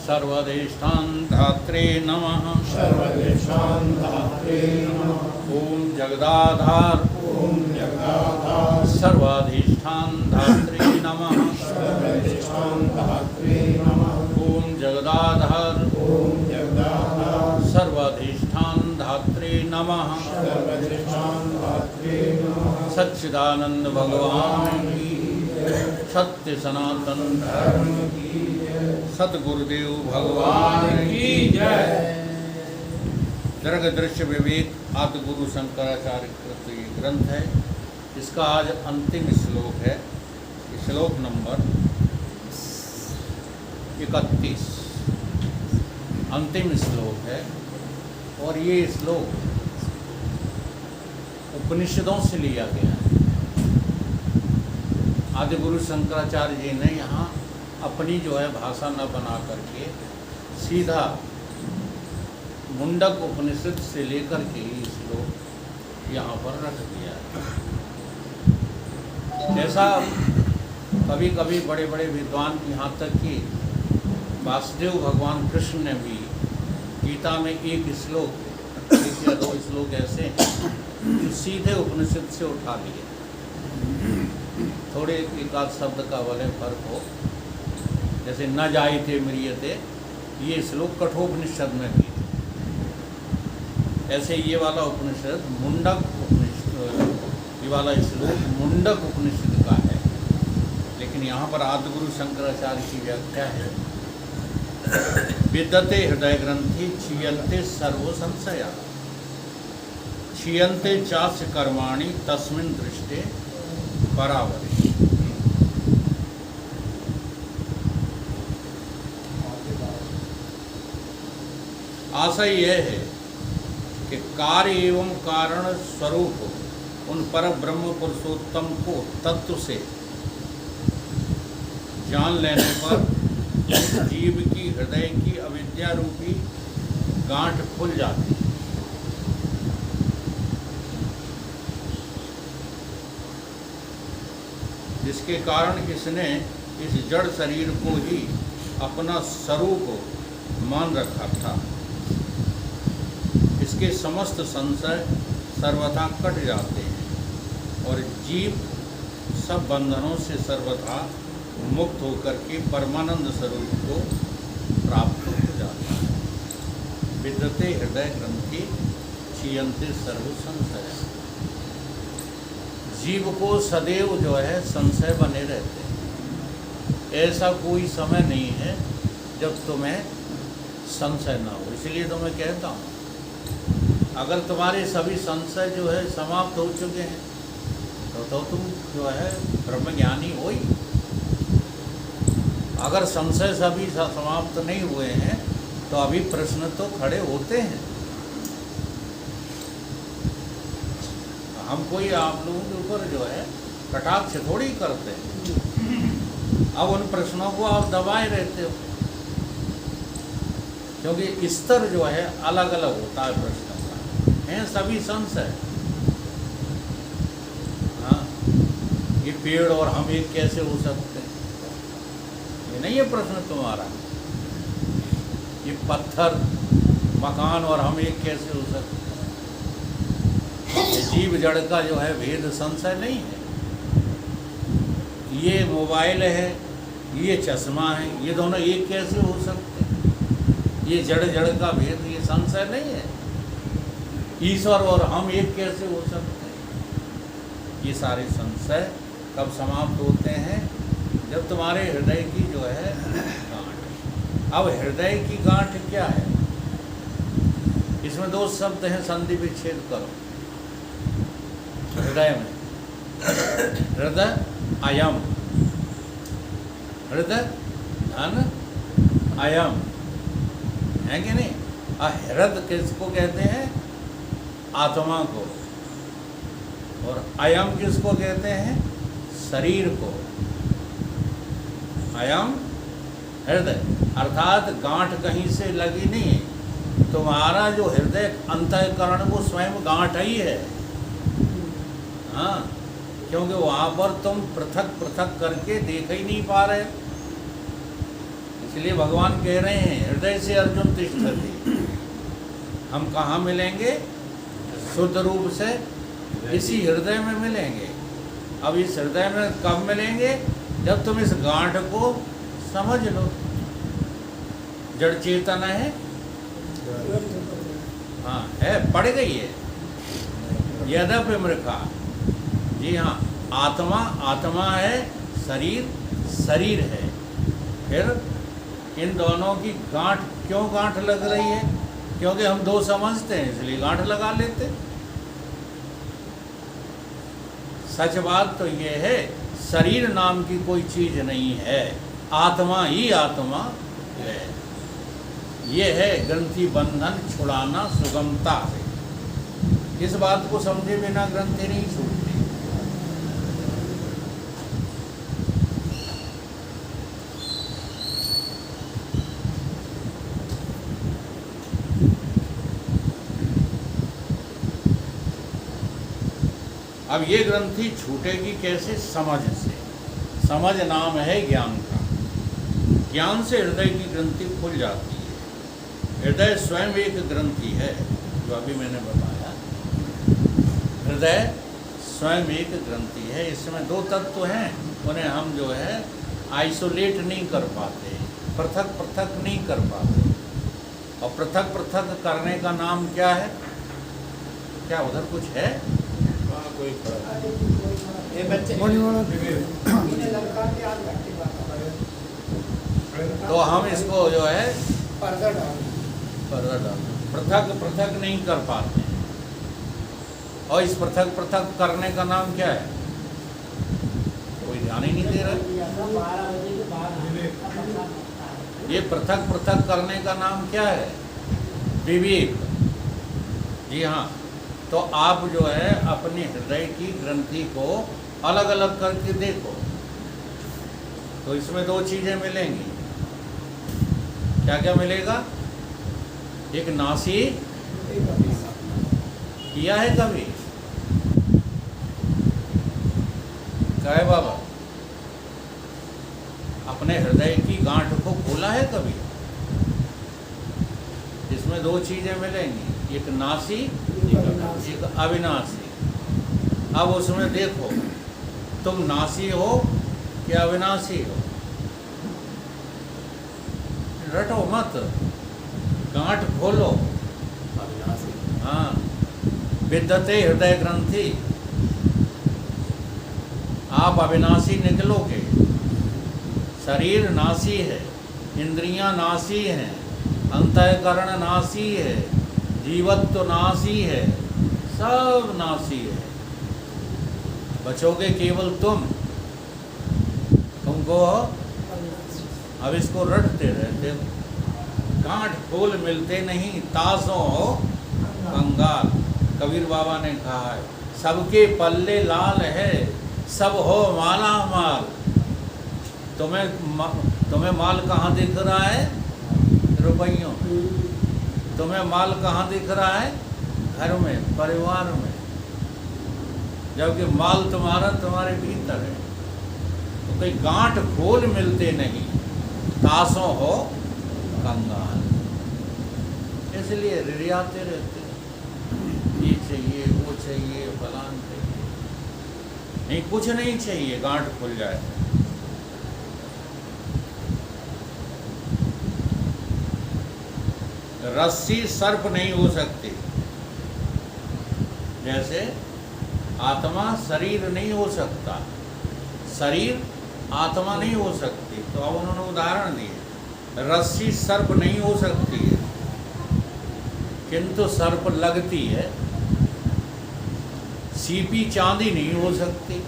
सर्वदेष्टां धात्रे नमः। सर्वदेशां धात्रे नमः। ओम जगदाधार सर्वाधिष्ठान धात्रे नमः। सर्वदेशां धात्रे नमः। ओम जगदाधार सर्वाधिष्ठान धात्रे नमः। सर्वदेशां धात्रे नमः। सच्चिदानंद भगवान की, सत्य सनातन धर्म की जय। सतगुरुदेव भगवान की जय। दर्ग दृश्य विवेक आदि गुरु शंकराचार्य कृत ये ग्रंथ है। इसका आज अंतिम श्लोक है। श्लोक नंबर 31 अंतिम श्लोक है। और ये श्लोक उपनिषदों से लिया गया है। आदि गुरु शंकराचार्य जी ने यहाँ अपनी जो है भाषा न बना करके सीधा मुंडक उपनिषद से लेकर के ये श्लोक यहाँ पर रख दिया है। जैसा कभी कभी बड़े बड़े विद्वान यहाँ तक कि वासुदेव भगवान कृष्ण ने भी गीता में एक श्लोक, एक या दो श्लोक ऐसे हैं जो सीधे उपनिषद से उठा लिए। थोड़े एक आध शब्द का भले फर्क हो, जैसे न जायते म्रियते, ये श्लोक कठोपनिषद में भी, ऐसे ये वाला उपनिषद मुंडक उपनिषद, ये वाला श्लोक मुंडक उपनिषद का है। लेकिन यहाँ पर आदिगुरु शंकराचार्य की व्याख्या है, विद्यते हृदय ग्रंथि क्षीयन्ते सर्व संशया, क्षीयन्ते चास्य कर्माणि तस्मिन् दृष्टे बराबर। आशय यह है कि कार्य एवं कारण स्वरूप उन पर ब्रह्म पुरुषोत्तम को तत्व से जान लेने पर जीव की हृदय की अविद्या रूपी गांठ खुल जाती है। जिसके कारण इसने इस जड़ शरीर को ही अपना स्वरूप मान रखा था। इसके समस्त संशय सर्वथा कट जाते हैं और जीव सब बंधनों से सर्वथा मुक्त होकर के परमानंद स्वरूप को प्राप्त हो जाता है। विद्यते हृदय ग्रंथि क्षीयन्ते सर्व संशय। जीव को सदैव जो है संशय बने रहते हैं। ऐसा कोई समय नहीं है जब तुम्हें संशय ना हो। इसलिए तो मैं कहता हूँ, अगर तुम्हारे सभी संशय जो है समाप्त हो चुके हैं तो तुम जो है ब्रह्मज्ञानी हो ही। अगर संशय सभी समाप्त नहीं हुए हैं तो अभी प्रश्न तो खड़े होते हैं। हम कोई आप लोगों के ऊपर जो है कटाक्ष थोड़ी करते हैं। अब उन प्रश्नों को आप दबाए रहते हो, क्योंकि स्तर जो है अलग अलग होता है प्रश्नों का। हैं सभी संशय। हाँ, ये पेड़ और हम एक कैसे हो सकते हैं, ये नहीं है प्रश्न तुम्हारा। ये पत्थर मकान और हम एक कैसे हो सकते हैं। ये जीव जड़ का जो है भेद संशय नहीं है। ये मोबाइल है, ये चश्मा है, ये दोनों एक कैसे हो सकते हैं। ये जड़ जड़ का भेद, ये संशय नहीं है। ईश्वर और हम एक कैसे हो सकते हैं। ये सारे संशय कब समाप्त होते हैं, जब तुम्हारे हृदय की जो है गांठ। अब हृदय की गांठ क्या है, इसमें दो शब्द हैं, संधि विच्छेद करो। हृदय में हृदय अयम, हृदय धन अयम है कि नहीं। हृदय किसको कहते हैं, आत्मा को, और अयम किसको कहते हैं, शरीर को। अयम हृदय अर्थात गांठ कहीं से लगी नहीं। तुम्हारा जो हृदय अंतःकरण वो स्वयं गांठ ही है। हाँ, क्योंकि वहाँ पर तुम पृथक पृथक करके देख ही नहीं पा रहे। इसलिए भगवान कह रहे हैं हृदय से अर्जुन तिष्ठति। हम कहाँ मिलेंगे? शुद्ध रूप से इसी हृदय में मिलेंगे। अब इस हृदय में कब मिलेंगे? जब तुम इस गांठ को समझ लो। जड़ चेतन है, हाँ है, पड़ गई है। यद्यपि मृखा, जी हाँ, आत्मा आत्मा है, शरीर शरीर है। फिर इन दोनों की गांठ क्यों गांठ लग रही है? क्योंकि हम दो समझते हैं इसलिए गांठ लगा लेते। सच बात तो ये है, शरीर नाम की कोई चीज नहीं है, आत्मा ही आत्मा है। ये है ग्रंथि बंधन छुड़ाना सुगमता से। इस बात को समझे बिना ग्रंथि नहीं छूटती। अब ये ग्रंथि छूटेगी कैसे? समझ से। समझ नाम है ज्ञान का। ज्ञान से हृदय की ग्रंथि खुल जाती है। हृदय स्वयं एक ग्रंथि है, जो अभी मैंने बताया। हृदय स्वयं एक ग्रंथि है। इसमें दो तत्व हैं, उन्हें हम जो है आइसोलेट नहीं कर पाते, पृथक पृथक नहीं कर पाते। और पृथक पृथक करने का नाम क्या है? क्या उधर कुछ है? कोई ये बच्चे तो हम इसको जो है पर्दा डाल पृथक पृथक नहीं कर पाते। और इस पृथक पृथक करने का नाम क्या है? कोई ध्यान ही नहीं दे रहा। ये पृथक पृथक करने का नाम क्या है? विवेक। जी हाँ, तो आप जो है अपने हृदय की ग्रंथि को अलग अलग करके देखो, तो इसमें दो चीजें मिलेंगी। क्या क्या मिलेगा? एक नासी, किया है कभी? क्या है बाबा? अपने हृदय की गांठ को खोला है कभी? इसमें दो चीजें मिलेंगी, एक नासी, एक अविनाशी। अब उसमें देखो, तुम नासी हो कि अविनाशी हो? रटो मत, गांठ खोलो। हाँ, विद्यते हृदय ग्रंथि। आप अविनाशी निकलोगे। शरीर नासी है, इंद्रियां नासी हैं, अंतःकरण नासी है, जीवत्व नासी है, सब नासी है। बचोगे केवल तुमको। अब इसको रटते रहते हो। गांठ खोल मिलते नहीं, तासों हो कंगाल। कबीर बाबा ने कहा है, सबके पल्ले लाल है, सब हो माला माल। तुम्हें माल कहाँ दिख रहा है? रुपयों में। तुम्हें माल कहाँ दिख रहा है? घर में, परिवार में। जबकि माल तुम्हारा तुम्हारे भीतर है। तो कोई गांठ खोल मिलते नहीं, तासों हो कंगाल। इसलिए रिरियाते रहते, ये चाहिए, वो चाहिए, फलान चाहिए। नहीं, कुछ नहीं चाहिए, गांठ खुल जाए। रस्सी सर्प नहीं हो सकती, जैसे आत्मा शरीर नहीं हो सकता, शरीर आत्मा नहीं हो सकती। तो अब उन्होंने उदाहरण दिए, रस्सी सर्प नहीं हो सकती है, किंतु सर्प लगती है। सीपी चांदी नहीं हो सकती,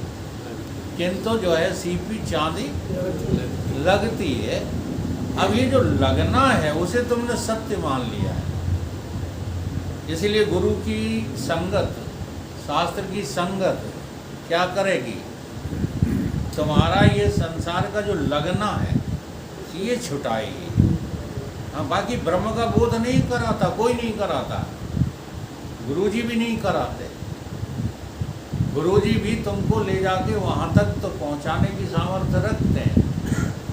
किंतु जो है सीपी चांदी लगती है। अब ये जो लगना है उसे तुमने सत्य मान लिया है। इसीलिए गुरु की संगत, शास्त्र की संगत क्या करेगी? तुम्हारा ये संसार का जो लगना है ये छुटाएगी। हाँ, बाकी ब्रह्म का बोध नहीं कराता, कोई नहीं कराता, गुरुजी भी नहीं कराते। गुरुजी भी तुमको ले जाके वहाँ तक तो पहुँचाने की सामर्थ्य रखते हैं,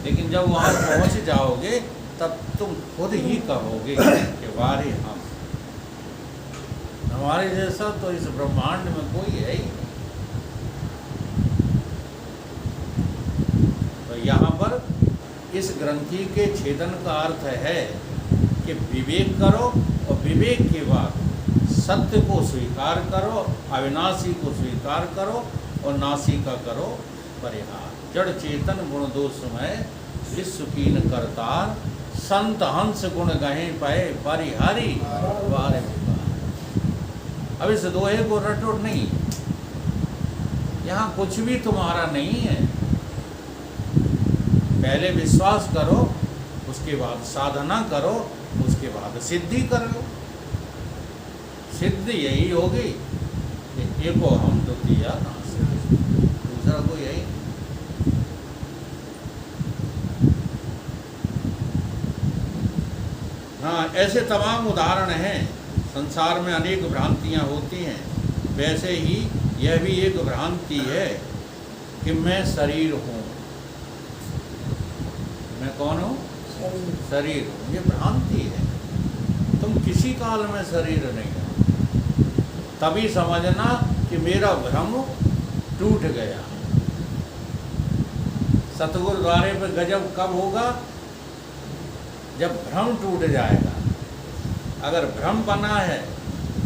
लेकिन जब वहाँ पहुँच जाओगे तब तुम खुद ही कहोगे कि वारे हम, हमारे जैसा तो इस ब्रह्मांड में कोई है ही नहीं। तो यहाँ पर इस ग्रंथि के छेदन का अर्थ है कि विवेक करो और विवेक के बाद सत्य को स्वीकार करो, अविनाशी को स्वीकार करो और नासी का करो परिहार। जड़ चेतन गुण दोषमय विश्व कीन करतार, संत हंस गुण गहे पाए परिहारी वारे विकार। अब इस दोहे को रटो नहीं, यहाँ कुछ भी तुम्हारा नहीं है। पहले विश्वास करो, उसके बाद साधना करो, उसके बाद सिद्धि कर लो। सिद्धि यही होगी कि एको हम द्वितीया नास्ति, दूसरा कोई यही। हाँ, ऐसे तमाम उदाहरण हैं। संसार में अनेक भ्रांतियाँ होती हैं, वैसे ही यह भी एक भ्रांति है कि मैं शरीर हूँ। मैं कौन हूँ? शरीर हूँ। ये भ्रांति है। तुम किसी काल में शरीर नहीं हो। तभी समझना कि मेरा भ्रम टूट गया। सतगुरु द्वारे पे गजब कब होगा? जब भ्रम टूट जाएगा। अगर भ्रम बना है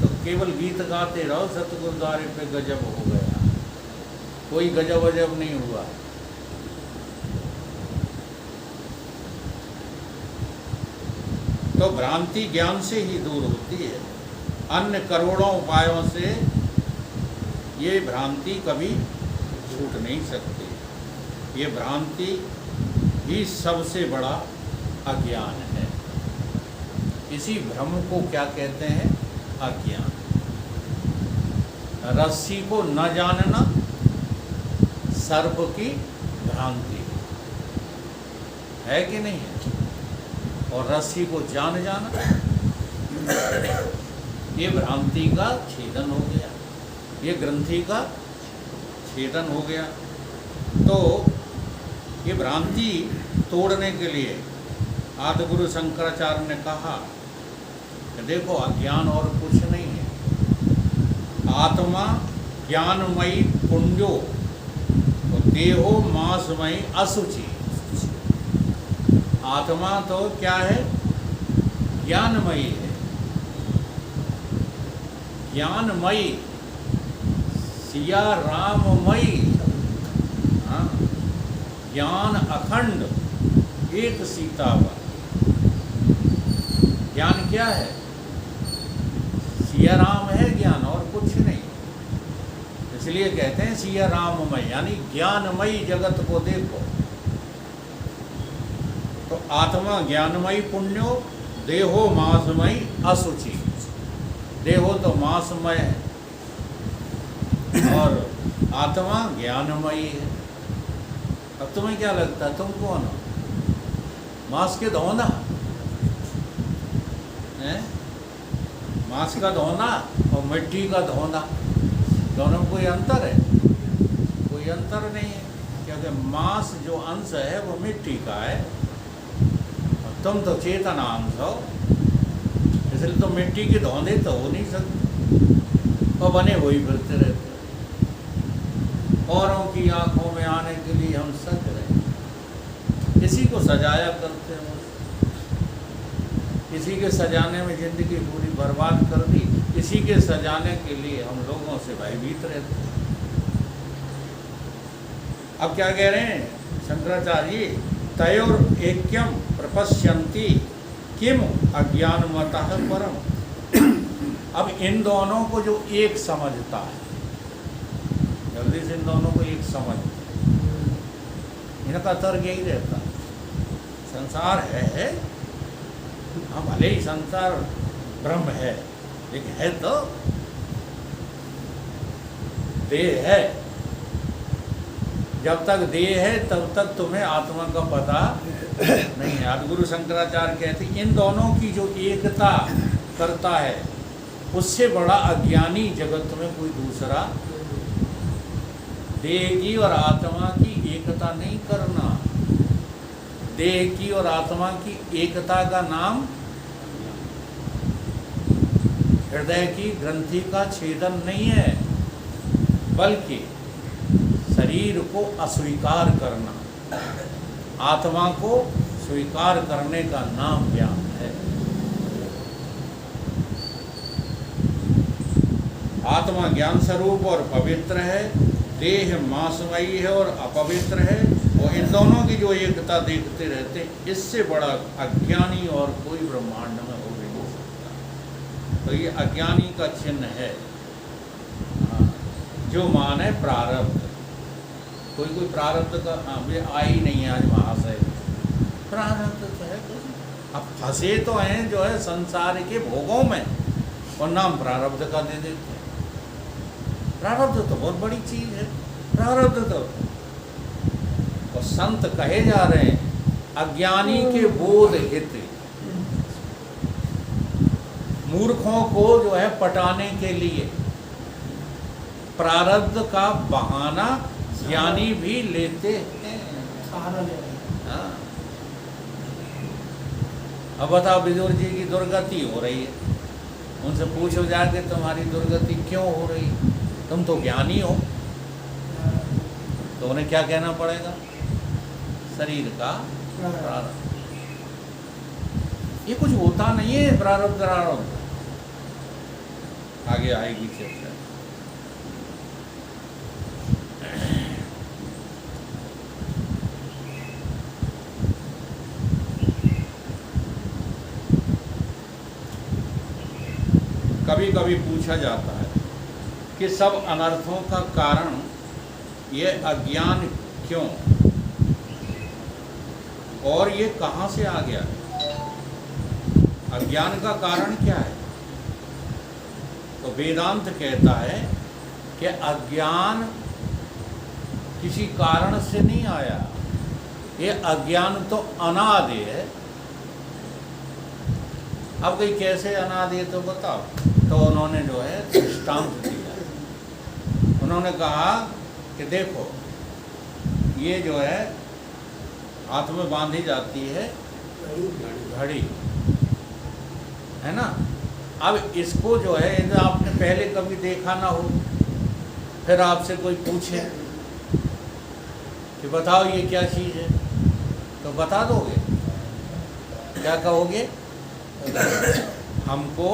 तो केवल गीत गाते रहो, सतगुरु द्वारे पे गजब हो गया। कोई गजब वजब नहीं हुआ। तो भ्रांति ज्ञान से ही दूर होती है। अन्य करोड़ों उपायों से ये भ्रांति कभी छूट नहीं सकती। ये भ्रांति ही सबसे बड़ा अज्ञान है। इसी भ्रम को क्या कहते हैं? अज्ञान। रस्सी को न जानना सर्प की भ्रांति है कि नहीं है? और रस्सी को जान जाना, ये भ्रांति का छेदन हो गया, ये ग्रंथि का छेदन हो गया। तो ये भ्रांति तोड़ने के लिए आदि गुरु शंकराचार्य ने कहा कि देखो, अज्ञान और कुछ नहीं है। आत्मा ज्ञानमयी पुण्यो और देहो मासमयी असुचि। आत्मा तो क्या है? ज्ञानमयी है। ज्ञानमयी, सिया राममयी। हाँ, ज्ञान अखंड, एक सीता पर। ज्ञान क्या है? सिया राम है ज्ञान, और कुछ नहीं। इसलिए कहते हैं सिया राममय, यानी ज्ञानमयी जगत को देखो। तो आत्मा ज्ञानमयी पुण्यो, देहो मासमयी असुचि। देहो तो मासमय है और आत्मा ज्ञानमयी है। अब तुम्हें क्या लगता है, तुम कौन हो? मांस के धोना है? मांस का धोना और मिट्टी का धोना, दोनों में कोई अंतर है? कोई अंतर नहीं है, क्योंकि मांस जो अंश है वो मिट्टी का है और तुम तो चेतना अंश हो। इसलिए तो मिट्टी के धोने तो हो नहीं सकते और बने वही फिरते रहते। औरों की आंखों में आने के लिए हम सज रहे, इसी को सजाया करते हैं। इसी के सजाने में जिंदगी पूरी बर्बाद कर दी। इसी के सजाने के लिए हम लोगों से भयभीत रहते हैं। अब क्या कह रहे हैं शंकराचार्य? तयोर ऐक्यम प्रपश्यन्ति किम अज्ञानमतः परम। अब इन दोनों को जो एक समझता है, जल्दी से इन दोनों को एक समझता है, इनका तर्क यही रहता है, संसार है। हाँ, भले ही संसार ब्रह्म है, लेकिन है तो देह है। जब तक देह है तब तक तुम्हें आत्मा का पता नहीं है। आदिगुरु शंकराचार्य कहते हैं इन दोनों की जो एकता करता है, उससे बड़ा अज्ञानी जगत में कोई दूसरा। देह की और आत्मा की एकता नहीं करना, देह की और आत्मा की एकता का नाम हृदय की ग्रंथि का छेदन नहीं है, बल्कि शरीर को अस्वीकार करना, आत्मा को स्वीकार करने का नाम ज्ञान है। आत्मा ज्ञान स्वरूप और पवित्र है, देह मांसमयी है और अपवित्र है, और इन दोनों की जो एकता देखते रहते, इससे बड़ा अज्ञानी और कोई ब्रह्मांड में हो भी नहीं सकता। तो ये अज्ञानी का चिन्ह है। जो माने प्रारब्ध, कोई प्रारब्ध का वे आ ही नहीं है आज महाशय, प्रारब्ध तो है कुछ। अब फंसे तो हैं जो है संसार के भोगों में, और नाम प्रारब्ध का दे देते हैं। प्रारब्ध तो बहुत बड़ी चीज है, प्रारब्ध तो, और संत कहे जा रहे हैं अज्ञानी के बोध हित, मूर्खों को जो है पटाने के लिए प्रारब्ध का बहाना ज्ञानी भी लेते हैं। सहारा ले रहे हैं। हाँ। अब बताओ, विदुर जी की दुर्गति हो रही है, उनसे पूछो जाके तुम्हारी दुर्गति क्यों हो रही है, तुम तो ज्ञानी हो। तो उन्हें क्या कहना पड़ेगा? शरीर का प्रारब्ध। ये कुछ होता नहीं है प्रारब्ध प्रारब्ध, आगे आएगी चर्चा। कभी कभी पूछा जाता है कि सब अनर्थों का कारण ये अज्ञान क्यों, और ये कहाँ से आ गया है? अज्ञान का कारण क्या है? तो वेदांत कहता है कि अज्ञान किसी कारण से नहीं आया, ये अज्ञान तो अनादि है। अब कहीं कैसे अनादि है तो बताओ। तो उन्होंने जो है दृष्टांत दिया, उन्होंने कहा कि देखो ये जो है हाथ में बांधी जाती है घड़ी, है ना। अब इसको जो है, यदि आपने पहले कभी देखा ना हो, फिर आपसे कोई पूछे कि बताओ ये क्या चीज़ है, तो बता दोगे? क्या कहोगे? हमको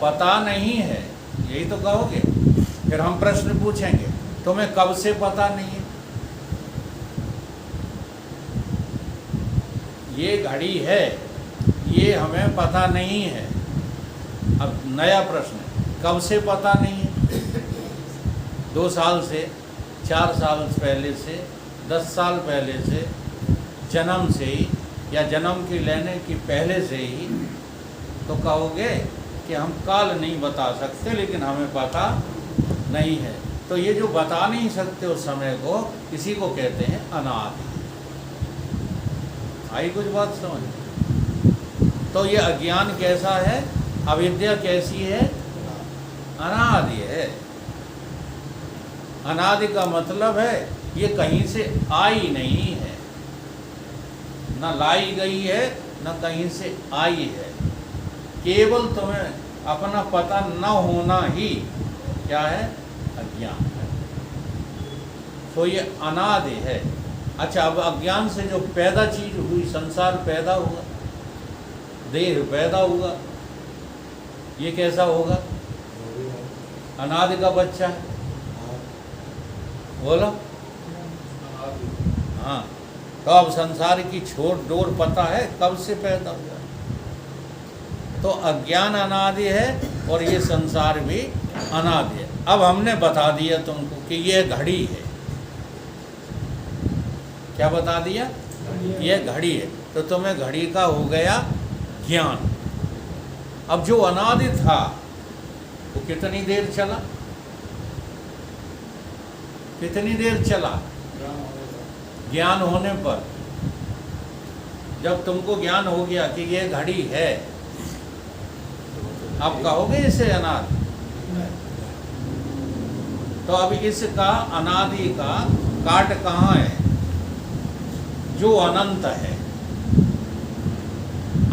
पता नहीं है, यही तो कहोगे। फिर हम प्रश्न पूछेंगे, तुम्हें कब से पता नहीं है? ये घड़ी है, ये हमें पता नहीं है। अब नया प्रश्न, कब से पता नहीं है? 2 साल से, 4 साल पहले से, 10 साल पहले से, जन्म से ही, या जन्म की लेने की पहले से ही? तो कहोगे कि हम काल नहीं बता सकते, लेकिन हमें पता नहीं है। तो ये जो बता नहीं सकते उस समय को, इसी को कहते हैं अनादि। आई कुछ बात समझ? तो ये अज्ञान कैसा है, अविद्या कैसी है? अनादि है। अनादि का मतलब है ये कहीं से आई नहीं है, न लाई गई है, न कहीं से आई है। केवल तुम्हें अपना पता न होना ही क्या है? अज्ञान है। तो ये अनादि है। अच्छा, अब अज्ञान से जो पैदा चीज हुई, संसार पैदा हुआ, देह पैदा हुआ, ये कैसा होगा? अनादि का बच्चा है। बोलो। हाँ, तो अब संसार की छोर डोर पता है कब से पैदा हुआ। तो अज्ञान अनादि है और ये संसार भी अनादि है। अब हमने बता दिया तुमको कि ये घड़ी है। क्या बता दिया? ये घड़ी है। तो तुम्हें घड़ी का हो गया ज्ञान। अब जो अनादि था वो कितनी देर चला? कितनी देर चला? ज्ञान होने पर जब तुमको ज्ञान हो गया कि ये घड़ी है, अब कहोगे इसे अनादि? तो अब इसका अनादि का काट कहाँ है? जो अनंत है,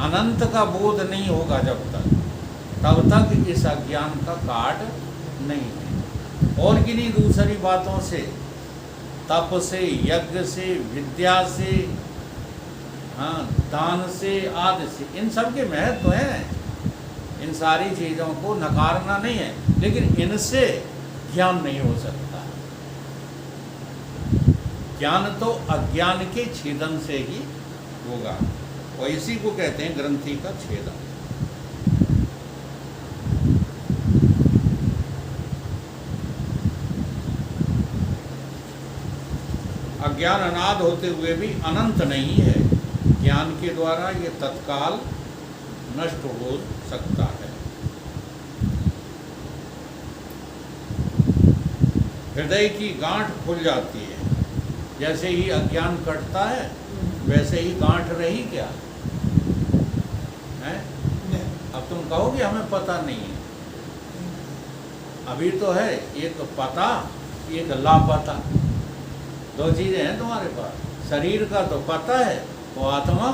अनंत का बोध नहीं होगा जब तक, तब तक इस अज्ञान का काट नहीं है। और किन्हीं दूसरी बातों से, तप से, यज्ञ से, विद्या से, हाँ, दान से, आदि से, इन सब के महत्व हैं। इन सारी चीज़ों को नकारना नहीं है, लेकिन इनसे ज्ञान नहीं हो सकता। ज्ञान तो अज्ञान के छेदन से ही होगा, और इसी को कहते हैं ग्रंथि का छेदन। अज्ञान अनाद होते हुए भी अनंत नहीं है। ज्ञान के द्वारा ये तत्काल नष्ट हो सकता है। हृदय की गांठ खुल जाती है। जैसे ही अज्ञान कटता है, वैसे ही गांठ रही क्या है? अब तुम कहोगे हमें पता नहीं है। अभी तो है एक पता, एक लापता, दो चीजें हैं तुम्हारे पास। शरीर का तो पता है, वो आत्मा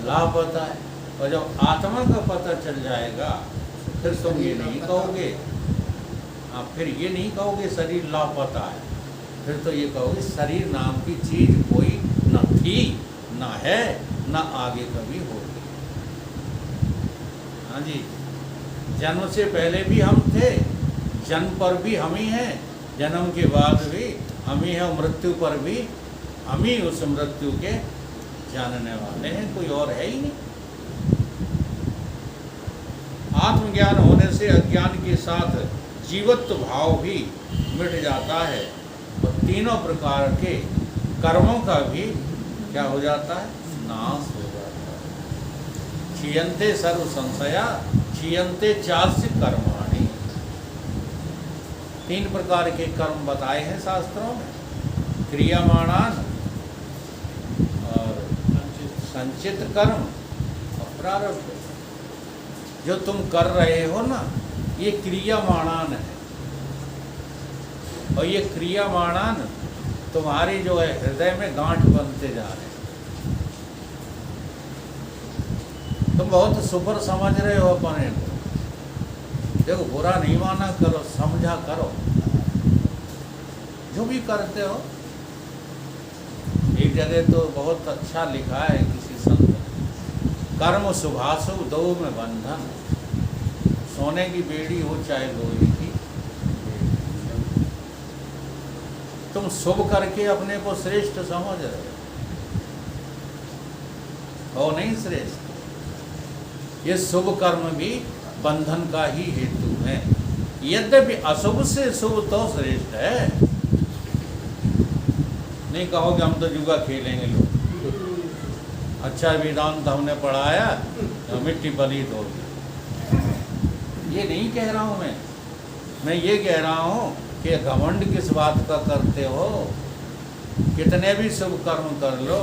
लापता है। और जब आत्मा का पता चल जाएगा, फिर तुम ये नहीं कहोगे, फिर ये नहीं कहोगे शरीर लापता है, फिर तो ये कहोगे शरीर नाम की चीज कोई न थी, न है, न आगे कभी होगी। हाँ जी, जन्म से पहले भी हम थे, जन्म पर भी हम ही हैं, जन्म के बाद भी हम ही हैं, मृत्यु पर भी हम ही उस मृत्यु के जानने वाले हैं, कोई और है ही नहीं। आत्मज्ञान होने से अज्ञान के साथ जीवत्व भाव भी मिट जाता है, और तीनों प्रकार के कर्मों का भी क्या हो जाता है? नाश हो जाता है। क्षीयन्ते सर्व संशया क्षीयन्ते चास्य कर्माणि। तीन प्रकार के कर्म बताए हैं शास्त्रों में, क्रियमाणान और संचित कर्म और प्रारब्ध। जो तुम कर रहे हो ना, ये क्रियमाणान है, और ये क्रियमाणान तुम्हारी जो है हृदय में गांठ बनते जा रहे हैं। तुम बहुत सुपर समझ रहे हो अपने को। देखो, बुरा नहीं माना करो, समझा करो जो भी करते हो। एक जगह तो बहुत अच्छा लिखा है किसी संत ने, कर्म शुभाशुभ दो में बंधन, सोने की बेड़ी हो चाहे लोहे की। तुम शुभ करके अपने को श्रेष्ठ समझ रहे हो नहीं श्रेष्ठ। ये शुभ कर्म भी बंधन का ही हेतु है। यद्यपि अशुभ से शुभ तो श्रेष्ठ है। नहीं कहोगे हम तो जुआ खेलेंगे लोग, अच्छा वेदांत हमने पढ़ाया तो मिट्टी पलीत होगी। ये नहीं कह रहा हूँ मैं ये कह रहा हूँ कि घमंड किस बात का करते हो। कितने भी शुभ कर्म कर लो,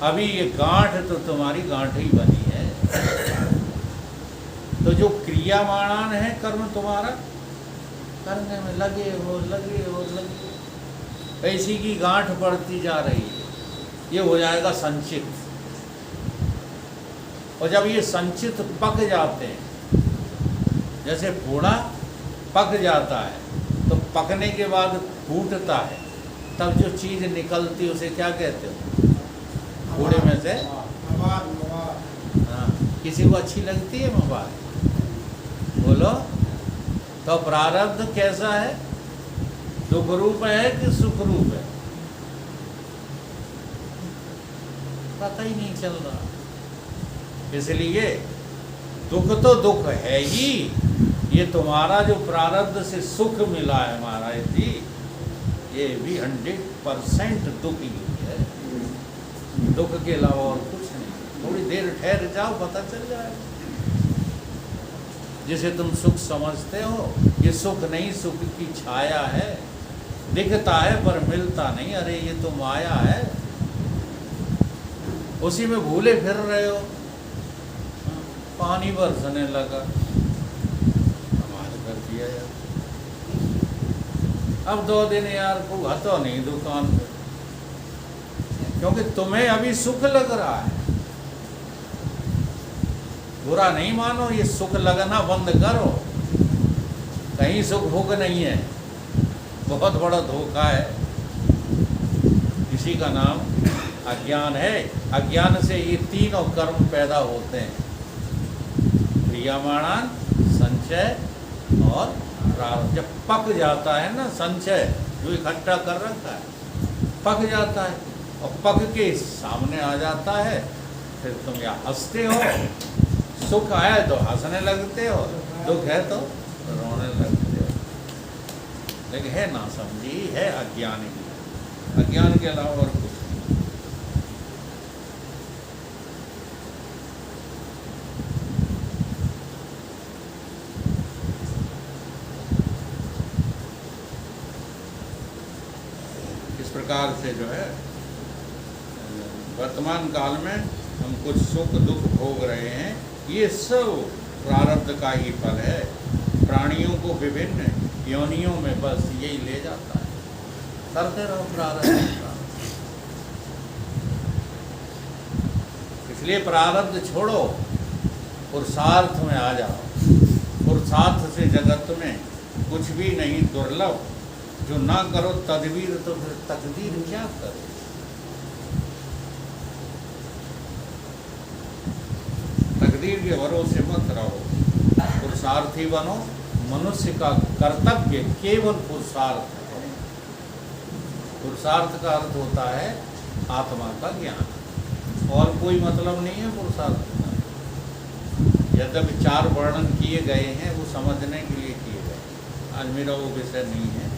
अभी ये गांठ तो तुम्हारी गांठ ही बनी है। तो जो क्रियामाणान है कर्म तुम्हारा, करने में लगे हो ऐसी की गांठ बढ़ती जा रही है, ये हो जाएगा संचित। और जब ये संचित पक जाते हैं, जैसे फोड़ा पक जाता है, तो पकने के बाद फूटता है, तब जो चीज़ निकलती है उसे क्या कहते हो? फोड़े में से हाँ, किसी को अच्छी लगती है मवाद? बोलो तो प्रारब्ध कैसा है? दुख रूप है कि सुख रूप है? पता ही नहीं चल रहा। इसलिए दुख तो दुख है ही। ये तुम्हारा जो प्रारब्ध से सुख मिला है महाराज जी, ये भी 100% दुख ही है। दुख के अलावा और कुछ नहीं। थोड़ी देर ठहर जाओ, पता चल जाएगा। जिसे तुम सुख समझते हो, ये सुख नहीं, सुख की छाया है। दिखता है पर मिलता नहीं। अरे ये तो माया है, उसी में भूले फिर रहे हो। पानी बरसने लगा, हमारे घर दिया यार। अब 2 दिन यार को हतो नहीं दुकान पे, क्योंकि तुम्हें अभी सुख लग रहा है। बुरा नहीं मानो, ये सुख लगना बंद करो। कहीं सुख भोग नहीं है, बहुत बड़ा धोखा है। इसी का नाम अज्ञान है। अज्ञान से ये तीनों कर्म पैदा होते हैं, क्रियामाण, संचय और प्रारब्ध। जब पक जाता है ना संचय, जो इकट्ठा कर रखा है पक जाता है और पक के सामने आ जाता है, फिर तुम या हंसते हो, सुख आया तो हंसने लगते हो, दुख है तो रोने लगते हो। लेकिन है ना समझी, है अज्ञान ही, अज्ञान के अलावा और कुछ नहीं। इस प्रकार से जो है वर्तमान काल में हम कुछ सुख दुख भोग रहे हैं, ये सब प्रारब्ध का ही फल है। प्राणियों को विभिन्न योनियों में बस यही ले जाता है, करते रहो प्रारब्ध। इसलिए प्रारब्ध छोड़ो, पुरुषार्थ में आ जाओ। पुरुषार्थ से जगत में कुछ भी नहीं दुर्लभ। जो ना करो तदबीर तो फिर तकदीर क्या करे। तकदीर के भरोसे मत रहो, पुरुषार्थी बनो। मनुष्य का कर्तव्य केवल पुरुषार्थ है। पुरुषार्थ का अर्थ होता है आत्मा का ज्ञान, और कोई मतलब नहीं है पुरुषार्थ का। यद्यपि चार वर्णन किए गए हैं, वो समझने के लिए किए गए। आज मेरा वो विषय नहीं है।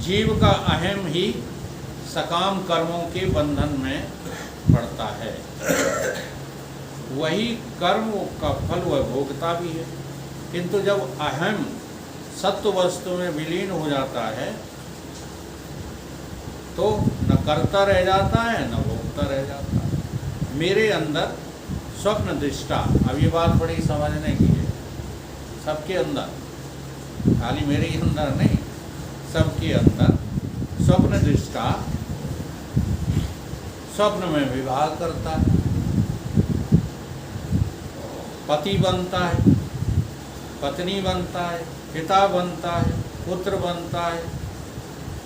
जीव का अहम ही सकाम कर्मों के बंधन में पड़ता है। वही कर्म का फल वह भोगता भी है। किंतु जब अहम सत्व वस्तु में विलीन हो जाता है तो न करता रह जाता है न भोगता रह जाता है। मेरे अंदर स्वप्न दृष्टा, अब ये बात बड़ी समझने की है। सबके अंदर, खाली मेरे ही अंदर नहीं, सबके अंदर स्वप्न दृष्टा स्वप्न में विवाह करता है, पति बनता है, पत्नी बनता है, पिता बनता है, पुत्र बनता है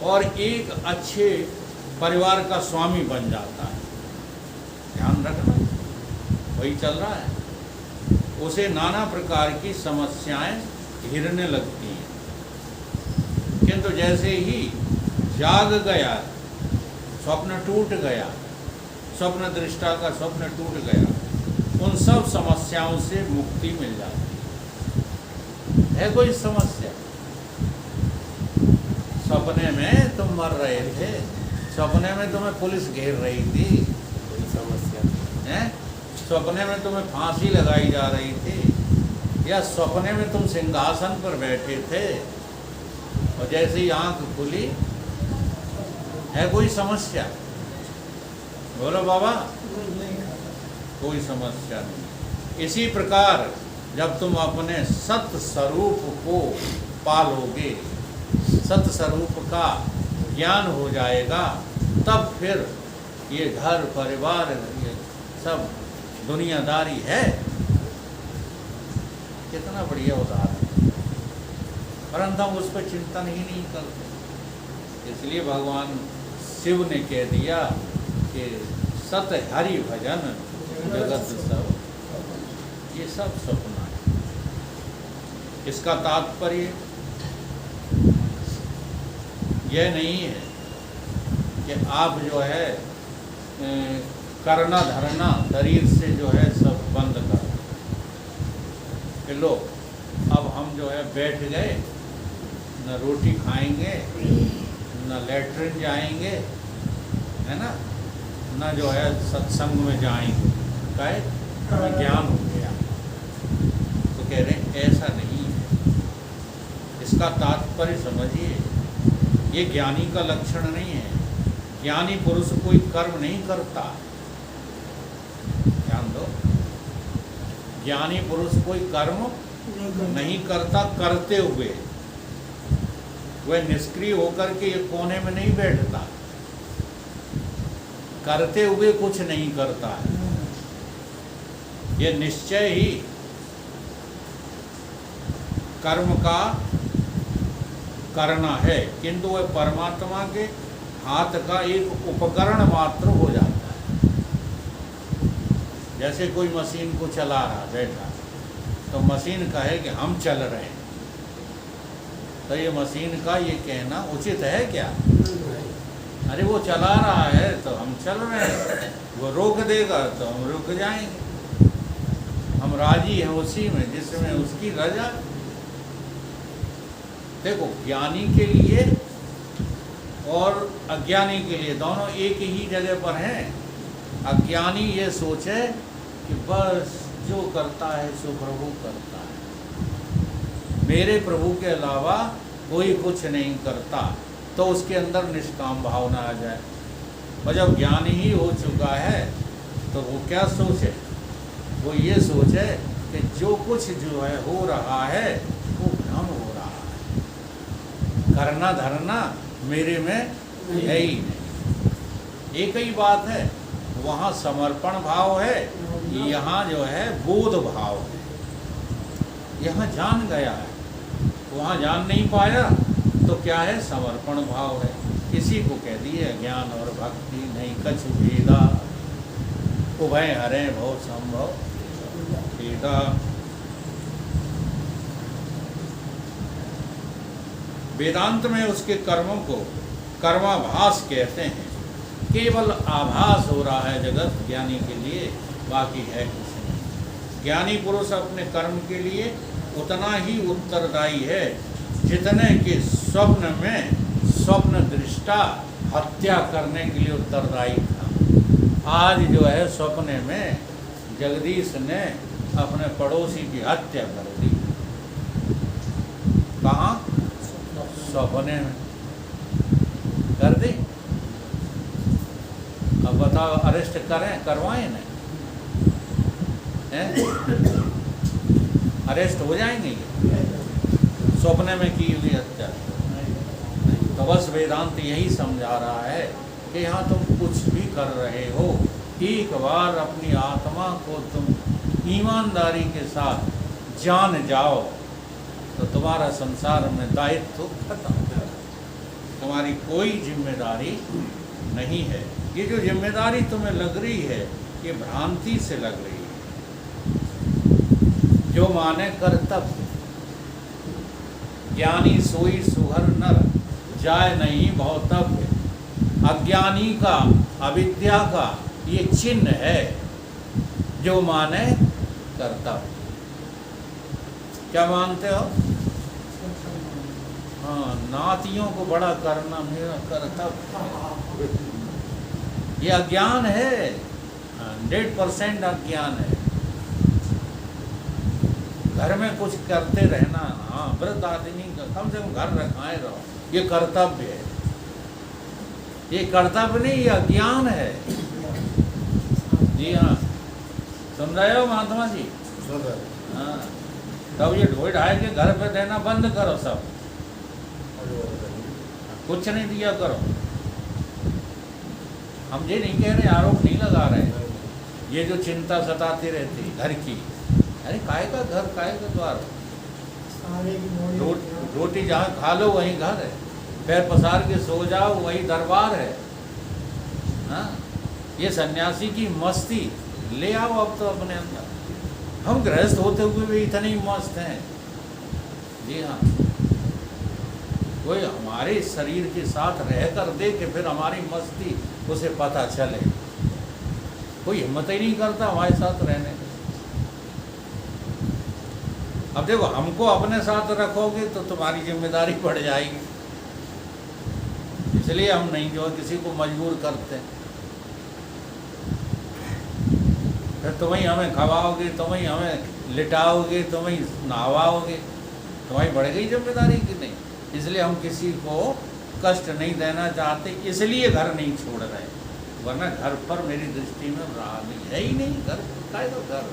और एक अच्छे परिवार का स्वामी बन जाता है। ध्यान रखना, वही चल रहा है। उसे नाना प्रकार की समस्याएं घिरने लगती हैं। किंतु जैसे ही जाग गया, स्वप्न टूट गया, स्वप्न दृष्टा का स्वप्न टूट गया, उन सब समस्याओं से मुक्ति मिल जाती है। कोई समस्या? सपने में तुम मर रहे थे, सपने में तुम्हें पुलिस घेर रही थी, कोई समस्या है? सपने में तुम्हें फांसी लगाई जा रही थी, या सपने में तुम सिंहासन पर बैठे थे और जैसे ही आंख खुली, है कोई समस्या? बोलो बाबा, कोई समस्या नहीं। इसी प्रकार जब तुम अपने सत स्वरूप को पालोगे, सत स्वरूप का ज्ञान हो जाएगा, तब फिर ये घर परिवार, ये सब दुनियादारी है। कितना बढ़िया उदाहरण, परंतु हम उस पर चिंतन ही नहीं करते। इसलिए भगवान शिव ने कह दिया कि सत हरि भजन जगत सब, ये सब सपना है। इसका तात्पर्य यह नहीं है कि आप जो है करना धरना शरीर से जो है सब बंद कर कि लो अब हम जो है बैठ गए, न रोटी खाएंगे, न लेटरिन जाएंगे, है ना, न जो है सत्संग में जाएंगे, कहे हमें ज्ञान हो गया। तो कह रहे हैं ऐसा नहीं है। इसका तात्पर्य समझिए, ये ज्ञानी का लक्षण नहीं है। ज्ञानी पुरुष कोई कर्म नहीं करता, ध्यान दो। ज्ञानी पुरुष कोई कर्म नहीं करता करते हुए। वह निष्क्रिय होकर के एक कोने में नहीं बैठता, करते हुए कुछ नहीं करता है। यह निश्चय ही कर्म का करना है, किंतु वह परमात्मा के हाथ का एक उपकरण मात्र हो जाता है। जैसे कोई मशीन को चला रहा बैठा, तो मशीन कहे कि हम चल रहे हैं, तो ये मशीन का ये कहना उचित है क्या? अरे वो चला रहा है तो हम चल रहे हैं, वो रोक देगा तो हम रुक जाएंगे। हम राजी हैं उसी में जिसमें उसकी रजा। देखो, ज्ञानी के लिए और अज्ञानी के लिए दोनों एक ही जगह पर हैं। अज्ञानी ये सोचे कि बस जो करता है सो प्रभु करता है, मेरे प्रभु के अलावा कोई कुछ नहीं करता, तो उसके अंदर निष्काम भावना आ जाए। और जब ज्ञानी ही हो चुका है तो वो क्या सोचे? वो ये सोचे कि जो कुछ जो है हो रहा है वो भ्रम हो रहा है, करना धरना मेरे में है ही नहीं। एक ही बात है, वहाँ समर्पण भाव है, यहाँ जो है बोध भाव है। यहाँ जान गया है, वहाँ जान नहीं पाया, तो क्या है? समर्पण भाव है। किसी को कह दिए ज्ञान और भक्ति नहीं कछु भेदा, उभय हरे भव संभव भेदा। वेदांत में उसके कर्मों को कर्माभास कहते हैं। केवल आभास हो रहा है जगत ज्ञानी के लिए, बाकी है कुछ नहीं। ज्ञानी पुरुष अपने कर्म के लिए उतना ही उत्तरदायी है जितने कि स्वप्न में स्वप्न दृष्टा हत्या करने के लिए उत्तरदायी था। आज जो है सपने में जगदीश ने अपने पड़ोसी की हत्या कर दी। कहाँ? सपने में कर दी। अब बताओ, अरेस्ट करें करवाएं नहीं? अरेस्ट हो जाएंगे ये सपने में की हुई हत्या? तो बस वेदांत यही समझा रहा है कि यहाँ तुम कुछ भी कर रहे हो, एक बार अपनी आत्मा को तुम ईमानदारी के साथ जान जाओ तो तुम्हारा संसार में दायित्व खत्म हो जाएगा। तुम्हारी कोई जिम्मेदारी नहीं है। ये जो जिम्मेदारी तुम्हें लग रही है ये भ्रांति से लग रही है। जो माने कर्तव्य, ज्ञानी सोई सुहर नर जाय नहीं भौतव्य। अज्ञानी का अविद्या का ये चिन्ह है, जो माने कर्तव्य। क्या मानते हो? हाँ, नातियों को बड़ा करना मेरा कर्तव्य, ये अज्ञान है, 100% अज्ञान है। घर में कुछ करते रहना, हाँ, वृद्ध आदमी का कम से कम घर रखाए रहो, ये कर्तव्य है। ये कर्तव्य नहीं, ये अज्ञान है। जी हाँ, सुन रहे हो महात्मा जी? हाँ, तब ये ढोई ढाई के घर पे देना बंद करो, सब कुछ नहीं दिया करो। हम ये नहीं कह रहे, आरोप नहीं लगा रहे। ये जो चिंता सताती रहती घर की, अरे काय का घर, काय का द्वार, रोटी जहाँ खा लो वहीं घर है, पैर पसार के सो जाओ वही दरबार है। हाँ, ये सन्यासी की मस्ती ले आओ अब तो अपने अंदर। हम गृहस्थ होते हुए भी इतने ही मस्त हैं। जी हाँ, कोई हमारे शरीर के साथ रह कर दे कि फिर हमारी मस्ती उसे पता चले, कोई हिम्मत ही नहीं करता हमारे साथ रहने की। अब देखो, हमको अपने साथ रखोगे तो तुम्हारी जिम्मेदारी बढ़ जाएगी, इसलिए हम नहीं जो किसी को मजबूर करते। फिर तुम ही हमें खवाओगे, तुम ही हमें लिटाओगे, तुम ही नहवाओगे, तुम्हारी बढ़ गई जिम्मेदारी कि नहीं? इसलिए हम किसी को कष्ट नहीं देना चाहते, इसलिए घर नहीं छोड़ रहे। वरना घर पर मेरी दृष्टि में रहा नहीं है ही नहीं। घर का तो घर,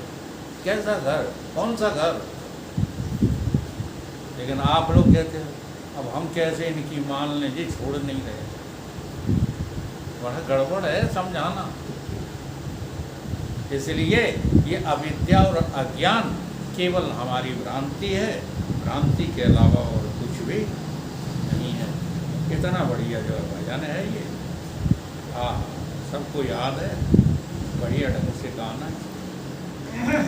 कैसा घर, कौन सा घर? लेकिन आप लोग कहते हैं अब हम कैसे इनकी मान लें जी, छोड़ नहीं रहे। बड़ा गड़बड़ है, समझाना। इसलिए ये अविद्या और अज्ञान केवल हमारी भ्रांति है, भ्रांति के अलावा और कुछ भी नहीं है। कितना बढ़िया जो है भजन है ये। हाँ, सबको याद है, बढ़िया ढंग से गाना है।